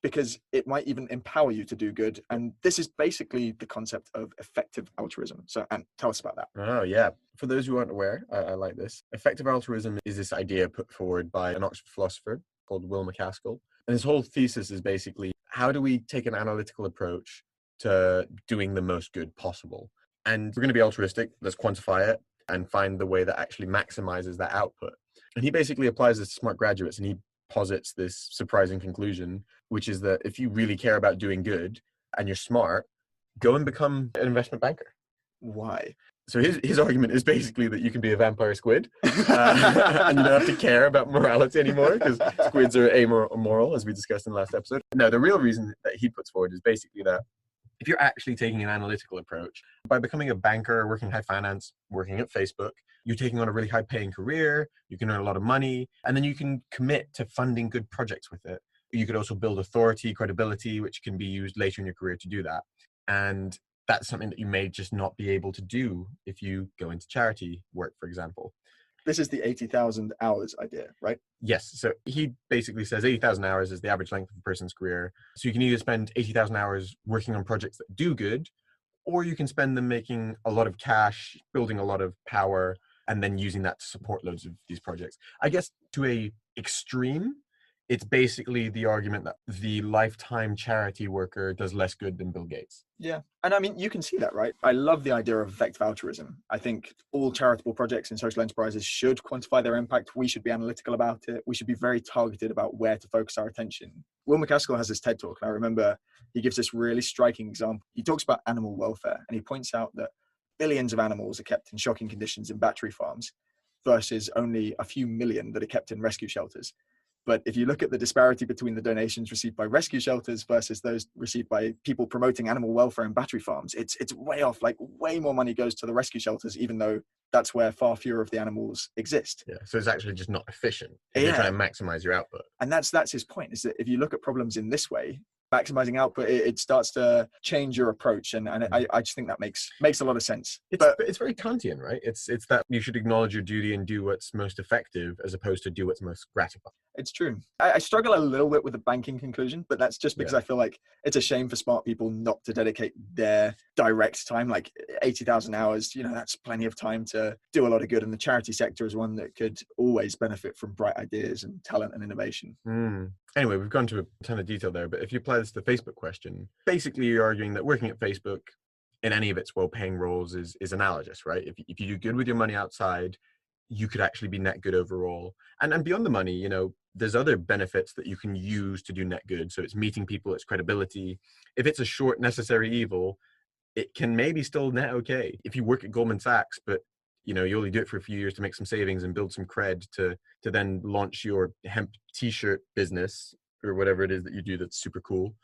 because it might even empower you to do good. And this is basically the concept of effective altruism. So, Ant, tell us about that. Oh, yeah. For those who aren't aware, I like this. Effective altruism is this idea put forward by an Oxford philosopher called Will MacAskill. And his whole thesis is basically, how do we take an analytical approach to doing the most good possible? And we're going to be altruistic. Let's quantify it and find the way that actually maximizes that output. And he basically applies this to smart graduates, and he posits this surprising conclusion, which is that if you really care about doing good and you're smart, go and become an investment banker. Why? So his argument is basically that you can be a vampire squid and you don't have to care about morality anymore, because squids are amoral, as we discussed in the last episode. No, the real reason that he puts forward is basically that if you're actually taking an analytical approach, by becoming a banker, working high finance, working at Facebook, you're taking on a really high paying career, you can earn a lot of money, and then you can commit to funding good projects with it. You could also build authority, credibility, which can be used later in your career to do that. And that's something that you may just not be able to do if you go into charity work, for example. This is the 80,000 hours idea, right? Yes. So he basically says 80,000 hours is the average length of a person's career. So you can either spend 80,000 hours working on projects that do good, or you can spend them making a lot of cash, building a lot of power, and then using that to support loads of these projects. I guess to a extreme, it's basically the argument that the lifetime charity worker does less good than Bill Gates. Yeah. And I mean, you can see that, right? I love the idea of effective altruism. I think all charitable projects and social enterprises should quantify their impact. We should be analytical about it. We should be very targeted about where to focus our attention. Will MacAskill has this TED talk, and I remember he gives this really striking example. He talks about animal welfare, and he points out that billions of animals are kept in shocking conditions in battery farms versus only a few million that are kept in rescue shelters. But if you look at the disparity between the donations received by rescue shelters versus those received by people promoting animal welfare in battery farms, it's way off. Like, way more money goes to the rescue shelters, even though that's where far fewer of the animals exist. Yeah. So it's actually just not efficient if you're trying to maximize your output. And that's his point, is that if you look at problems in this way, maximizing output, it starts to change your approach. And I just think that makes a lot of sense. It's very Kantian, right? It's that you should acknowledge your duty and do what's most effective as opposed to do what's most gratifying. It's true. I struggle a little bit with the banking conclusion, but that's just because I feel like it's a shame for smart people not to dedicate their direct time, like 80,000 hours. That's plenty of time to do a lot of good. And the charity sector is one that could always benefit from bright ideas and talent and innovation. Anyway, we've gone to a ton of detail there, but if you apply this to the Facebook question, basically you're arguing that working at Facebook in any of its well-paying roles is analogous, right? If you do good with your money outside, you could actually be net good overall. And beyond the money, there's other benefits that you can use to do net good. So it's meeting people, it's credibility. If it's a short necessary evil, it can maybe still net okay. If you work at Goldman Sachs, but you only do it for a few years to make some savings and build some cred to then launch your hemp t-shirt business or whatever it is that you do that's super cool.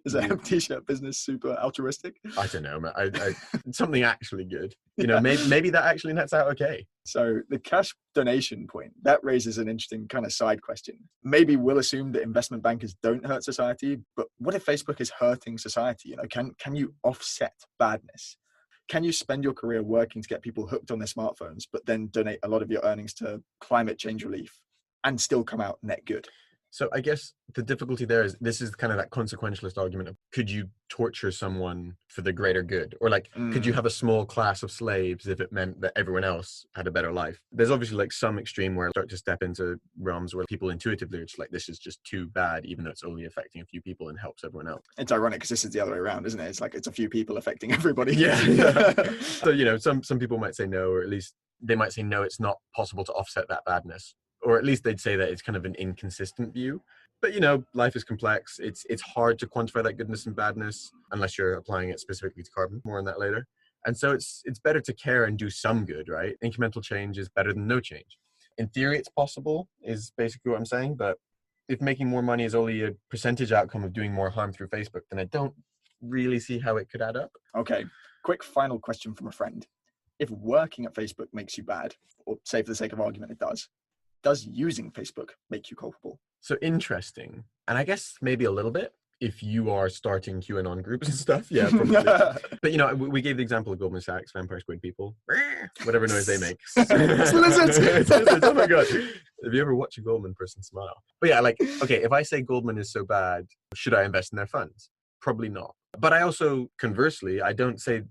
Is a hemp t-shirt business super altruistic? I don't know, man. I something actually good. Maybe that actually nets out okay. So the cash donation point, that raises an interesting kind of side question. Maybe we'll assume that investment bankers don't hurt society, but what if Facebook is hurting society? Can you offset badness? Can you spend your career working to get people hooked on their smartphones, but then donate a lot of your earnings to climate change relief and still come out net good? So I guess the difficulty there is this is kind of that consequentialist argument of, could you torture someone for the greater good? Or could you have a small class of slaves if it meant that everyone else had a better life? There's obviously some extreme where I start to step into realms where people intuitively are just like, this is just too bad, even though it's only affecting a few people and helps everyone else. It's ironic because this is the other way around, isn't it? It's like it's a few people affecting everybody. Yeah. So, some people might say no, or at least they might say no, it's not possible to offset that badness. Or at least they'd say that it's kind of an inconsistent view. But, life is complex. It's hard to quantify that goodness and badness unless you're applying it specifically to carbon. More on that later. And so it's better to care and do some good, right? Incremental change is better than no change. In theory, it's possible, is basically what I'm saying. But if making more money is only a percentage outcome of doing more harm through Facebook, then I don't really see how it could add up. Okay, quick final question from a friend. If working at Facebook makes you bad, or say for the sake of argument it does using Facebook make you culpable? So interesting. And I guess maybe a little bit if you are starting QAnon groups and stuff. Yeah, probably. But, we gave the example of Goldman Sachs, vampire squid people, whatever noise they make. It's lizards. It's lizards. Oh my God. Have you ever watched a Goldman person smile? But yeah, okay, if I say Goldman is so bad, should I invest in their funds? Probably not. But I also, conversely, I don't say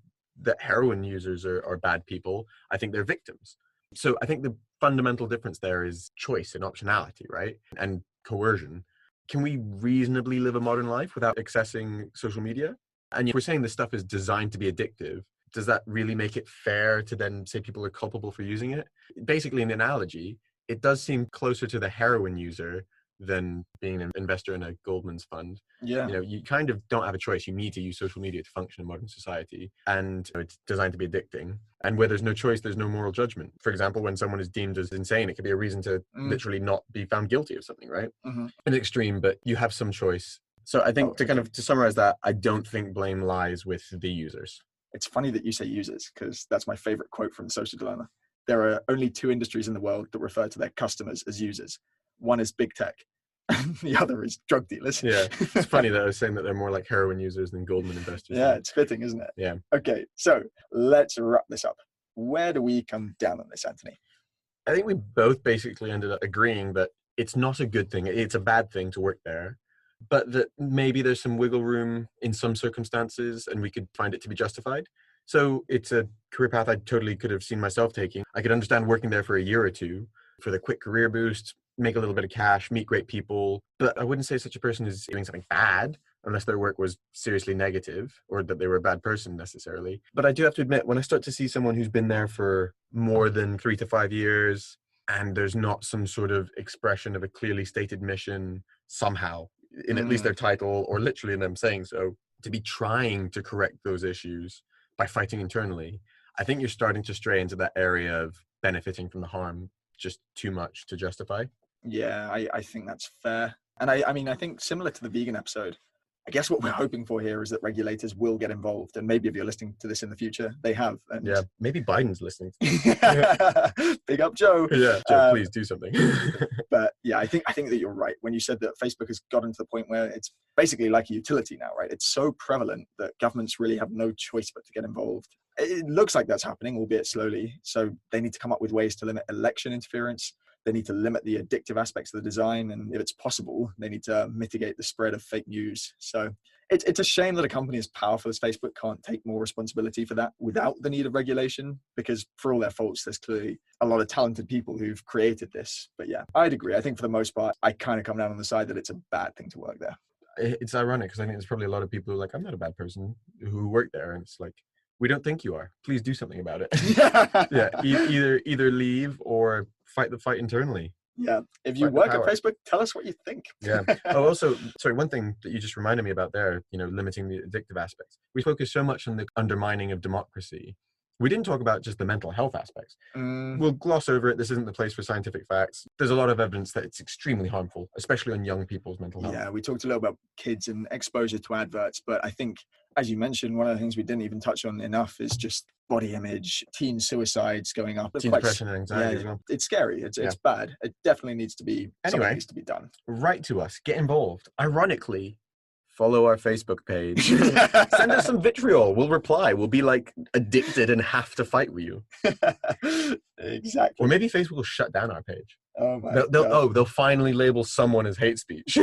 that heroin users are bad people. I think they're victims. So I think the fundamental difference there is choice and optionality, right? And coercion. Can we reasonably live a modern life without accessing social media? And if we're saying this stuff is designed to be addictive, does that really make it fair to then say people are culpable for using it? Basically, in the analogy, it does seem closer to the heroin user than being an investor in a Goldman's fund. Yeah. You kind of don't have a choice. You need to use social media to function in modern society. And it's designed to be addicting. And where there's no choice, there's no moral judgment. For example, when someone is deemed as insane, it could be a reason to literally not be found guilty of something, right? Mm-hmm. An extreme, but you have some choice. So I think to summarize that, I don't think blame lies with the users. It's funny that you say users, because that's my favorite quote from The Social Dilemma. There are only two industries in the world that refer to their customers as users. One is big tech, The other is drug dealers. Yeah, it's funny that I was saying that they're more like heroin users than Goldman investors. Yeah, it's fitting, isn't it? Yeah. Okay, so let's wrap this up. Where do we come down on this, Anthony? I think we both basically ended up agreeing that it's not a good thing. It's a bad thing to work there, but that maybe there's some wiggle room in some circumstances and we could find it to be justified. So it's a career path I totally could have seen myself taking. I could understand working there for a year or two for the quick career boost, make a little bit of cash, meet great people. But I wouldn't say such a person is doing something bad unless their work was seriously negative or that they were a bad person necessarily. But I do have to admit, when I start to see someone who's been there for more than 3 to 5 years and there's not some sort of expression of a clearly stated mission somehow in at least their title or literally in them saying so, to be trying to correct those issues by fighting internally, I think you're starting to stray into that area of benefiting from the harm just too much to justify. Yeah, I think that's fair. And I mean, I think similar to the vegan episode, I guess what we're hoping for here is that regulators will get involved. And maybe if you're listening to this in the future, they have. And yeah, maybe Biden's listening. Big up, Joe. Yeah, Joe, please do something. But yeah, I think that you're right when you said that Facebook has gotten to the point where it's basically like a utility now, right? It's so prevalent that governments really have no choice but to get involved. It looks like that's happening, albeit slowly. So they need to come up with ways to limit election interference. They need to limit the addictive aspects of the design. And if it's possible, they need to mitigate the spread of fake news. So it's a shame that a company as powerful as Facebook can't take more responsibility for that without the need of regulation, because for all their faults, there's clearly a lot of talented people who've created this. But yeah, I'd agree. I think for the most part, I kind of come down on the side that it's a bad thing to work there. It's ironic because I think there's probably a lot of people who are like, I'm not a bad person who work there. And it's like, we don't think you are. Please do something about it. Yeah, either leave or fight the fight internally. Yeah, if you work at Facebook, tell us what you think. Yeah. Oh, also, sorry, one thing that you just reminded me about there, limiting the addictive aspects. We focus so much on the undermining of democracy. We didn't talk about just the mental health aspects. We'll gloss over it. This isn't the place for scientific facts. There's a lot of evidence that it's extremely harmful, especially on young people's mental health. Yeah, we talked a little about kids and exposure to adverts, but I think, as you mentioned, one of the things we didn't even touch on enough is just body image, teen suicides going up. Teen depression and anxiety as well. It's scary. It's bad. It definitely needs to be, anyway, needs to be done. Write to us. Get involved. Ironically, follow our Facebook page. Send us some vitriol. We'll reply. We'll be like addicted and have to fight with you. Exactly. Or maybe Facebook will shut down our page. Oh my God. They'll finally label someone as hate speech.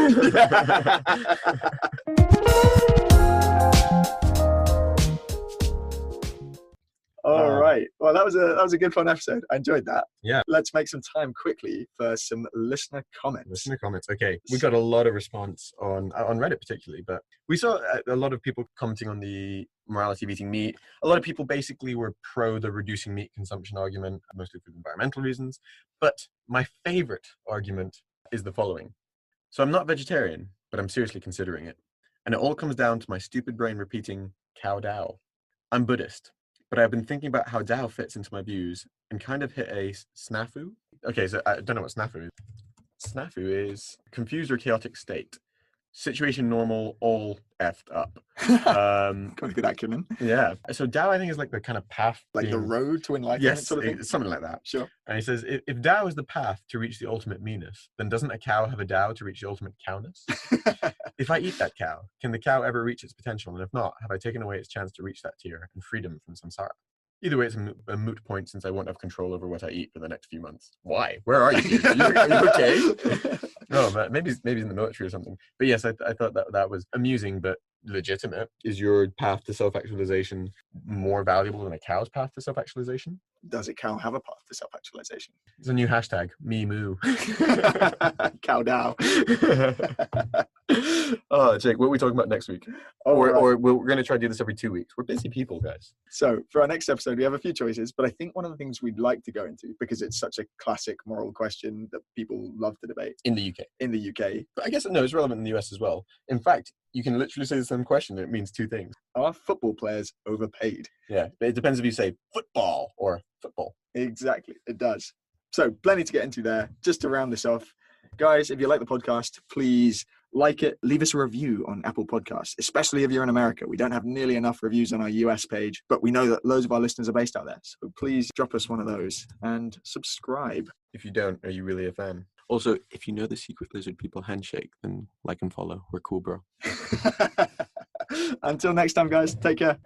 All right. Well, that was a good fun episode. I enjoyed that. Yeah. Let's make some time quickly for some listener comments. Okay. We got a lot of response on Reddit particularly, but we saw a lot of people commenting on the morality of eating meat. A lot of people basically were pro the reducing meat consumption argument, mostly for environmental reasons. But my favorite argument is the following. So I'm not vegetarian, but I'm seriously considering it. And it all comes down to my stupid brain repeating cow Tao. I'm Buddhist, but I've been thinking about how Tao fits into my views and kind of hit a snafu. Okay, so I don't know what snafu is. Snafu is confused or chaotic state. Situation normal, all effed up. Got a good acumen. Yeah. So Tao, I think, is like the kind of path. Like the road to enlightenment, yes, sort of thing? Something like that. Sure. And he says, if Tao is the path to reach the ultimate meanness, then doesn't a cow have a Tao to reach the ultimate cowness? If I eat that cow, can the cow ever reach its potential? And if not, have I taken away its chance to reach that tier and freedom from samsara? Either way, it's a moot point since I won't have control over what I eat for the next few months. Why? Where are you? Are you okay? No, but maybe in the military or something. But yes, I thought that was amusing, but legitimate. Is your path to self-actualization more valuable than a cow's path to self-actualization? Does a cow have a path to self-actualization? It's a new hashtag, me moo. Cow Tao. Oh, Jake, what are we talking about next week? Or we're going to try to do this every 2 weeks. We're busy people, guys. So for our next episode, we have a few choices, but I think one of the things we'd like to go into, because it's such a classic moral question that people love to debate. In the UK. In the UK. But I guess, no, it's relevant in the US as well. In fact, you can literally say the same question and it means two things. Are football players overpaid? Yeah, but it depends if you say football or football. Exactly, it does. So plenty to get into there. Just to round this off, guys, if you like the podcast, please like it, leave us a review on Apple Podcasts, especially if you're in America. We don't have nearly enough reviews on our US page, but we know that loads of our listeners are based out there. So please drop us one of those and subscribe. If you don't, are you really a fan? Also, if you know the Secret Lizard People handshake, then like and follow. We're cool, bro. Until next time, guys, take care.